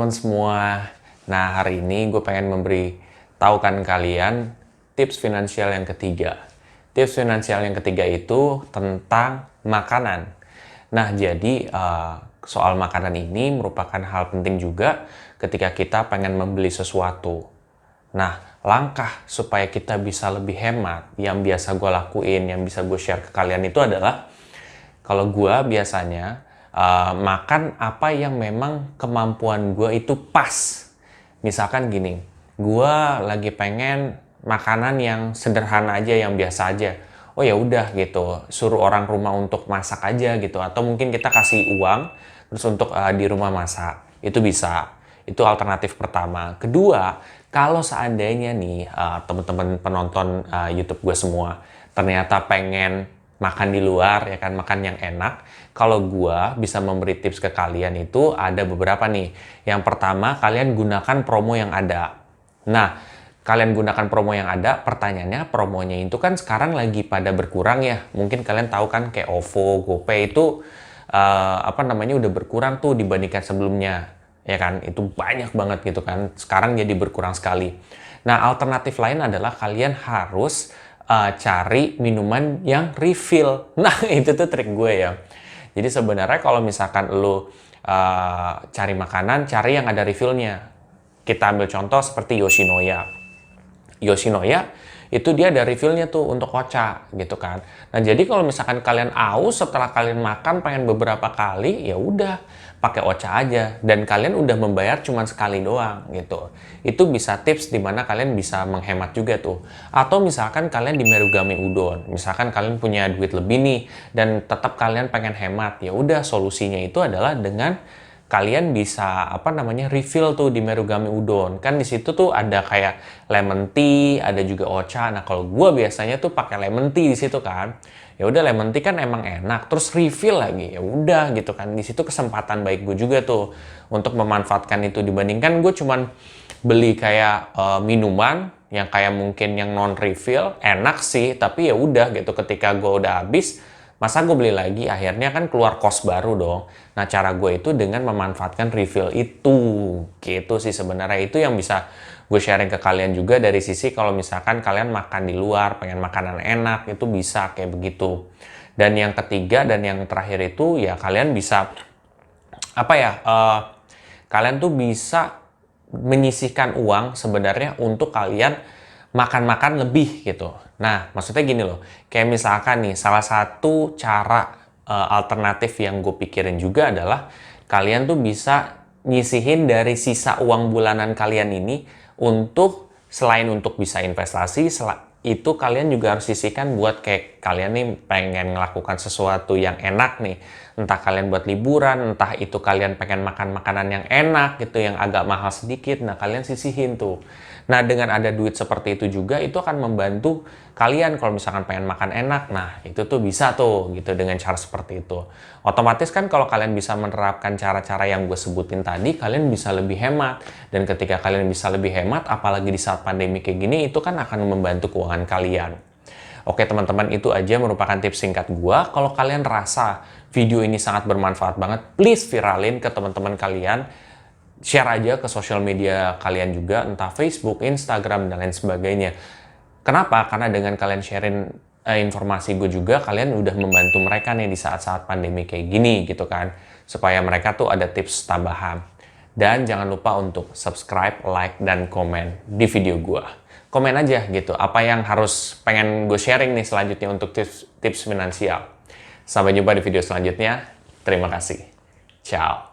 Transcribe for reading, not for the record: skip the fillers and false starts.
teman-teman semua. Nah, hari ini gue pengen tahukan kalian tips finansial yang ketiga. Tips finansial yang ketiga itu tentang makanan. Nah, jadi soal makanan ini merupakan hal penting juga ketika kita pengen membeli sesuatu. Nah, langkah supaya kita bisa lebih hemat yang biasa gue lakuin, yang bisa gue share ke kalian itu adalah kalau gue biasanya makan apa yang memang kemampuan gue itu pas. Misalkan gini, gue lagi pengen makanan yang sederhana aja, yang biasa aja. Oh ya udah gitu, suruh orang rumah untuk masak aja gitu. Atau mungkin kita kasih uang terus untuk di rumah masak. Itu bisa. Itu alternatif pertama. Kedua, kalau seandainya nih teman-teman penonton YouTube gue semua ternyata pengen makan di luar, ya kan, makan yang enak. Kalau gua bisa memberi tips ke kalian itu ada beberapa nih. Yang pertama, kalian gunakan promo yang ada. Nah, kalian gunakan promo yang ada, pertanyaannya promonya itu kan sekarang lagi pada berkurang ya. Mungkin kalian tahu kan kayak OVO, GoPay itu udah berkurang tuh dibandingkan sebelumnya. Ya kan, itu banyak banget gitu kan. Sekarang jadi berkurang sekali. Nah, alternatif lain adalah kalian harus cari minuman yang refill. Nah, itu tuh trik gue ya. Jadi sebenarnya kalau misalkan lo cari makanan, cari yang ada refillnya. Kita ambil contoh seperti Yoshinoya. Yoshinoya itu dia ada refillnya tuh untuk Ocha gitu kan. Nah, jadi kalau misalkan kalian aus setelah kalian makan pengen beberapa kali, ya udah pakai Ocha aja dan kalian udah membayar cuma sekali doang gitu. Itu bisa tips dimana kalian bisa menghemat juga tuh. Atau misalkan kalian di Merugame Udon, misalkan kalian punya duit lebih nih dan tetap kalian pengen hemat, ya udah solusinya itu adalah dengan kalian bisa refill tuh di Merugame Udon. Kan di situ tuh ada kayak lemon tea, ada juga Ocha. Nah, kalau gue biasanya tuh pakai lemon tea di situ kan. Ya udah, lemon tea kan emang enak, terus refill lagi. Ya udah gitu kan. Di situ kesempatan baik gue juga tuh untuk memanfaatkan itu, dibandingkan gue cuman beli kayak minuman yang kayak mungkin yang non refill, enak sih, tapi ya udah gitu, ketika gue udah habis masa gue beli lagi, akhirnya kan keluar kos baru dong. Nah, cara gue itu dengan memanfaatkan refill itu. Gitu sih sebenarnya. Itu yang bisa gue sharing ke kalian juga dari sisi kalau misalkan kalian makan di luar, pengen makanan enak, itu bisa kayak begitu. Dan yang ketiga dan yang terakhir itu ya kalian bisa, kalian tuh bisa menyisihkan uang sebenarnya untuk kalian makan-makan lebih gitu. Nah, maksudnya gini loh, kayak misalkan nih, salah satu cara alternatif yang gue pikirin juga adalah kalian tuh bisa nyisihin dari sisa uang bulanan kalian ini untuk, selain untuk bisa investasi, itu kalian juga harus sisihkan buat kayak kalian nih pengen melakukan sesuatu yang enak nih. Entah kalian buat liburan, entah itu kalian pengen makan makanan yang enak gitu, yang agak mahal sedikit, nah kalian sisihin tuh. Nah, dengan ada duit seperti itu juga, itu akan membantu kalian kalau misalkan pengen makan enak. Nah, itu tuh bisa tuh gitu dengan cara seperti itu. Otomatis kan kalau kalian bisa menerapkan cara-cara yang gue sebutin tadi, kalian bisa lebih hemat. Dan ketika kalian bisa lebih hemat, apalagi di saat pandemi kayak gini, itu kan akan membantu keuangan kalian. Oke teman-teman, itu aja merupakan tips singkat gue. Kalau kalian rasa video ini sangat bermanfaat banget, please viralin ke teman-teman kalian. Share aja ke sosial media kalian juga, entah Facebook, Instagram, dan lain sebagainya. Kenapa? Karena dengan kalian sharing informasi gue juga, kalian udah membantu mereka nih di saat-saat pandemi kayak gini gitu kan. Supaya mereka tuh ada tips tambahan. Dan jangan lupa untuk subscribe, like, dan komen di video gue. Komen aja gitu, apa yang harus pengen gue sharing nih selanjutnya untuk tips finansial. Sampai jumpa di video selanjutnya. Terima kasih. Ciao.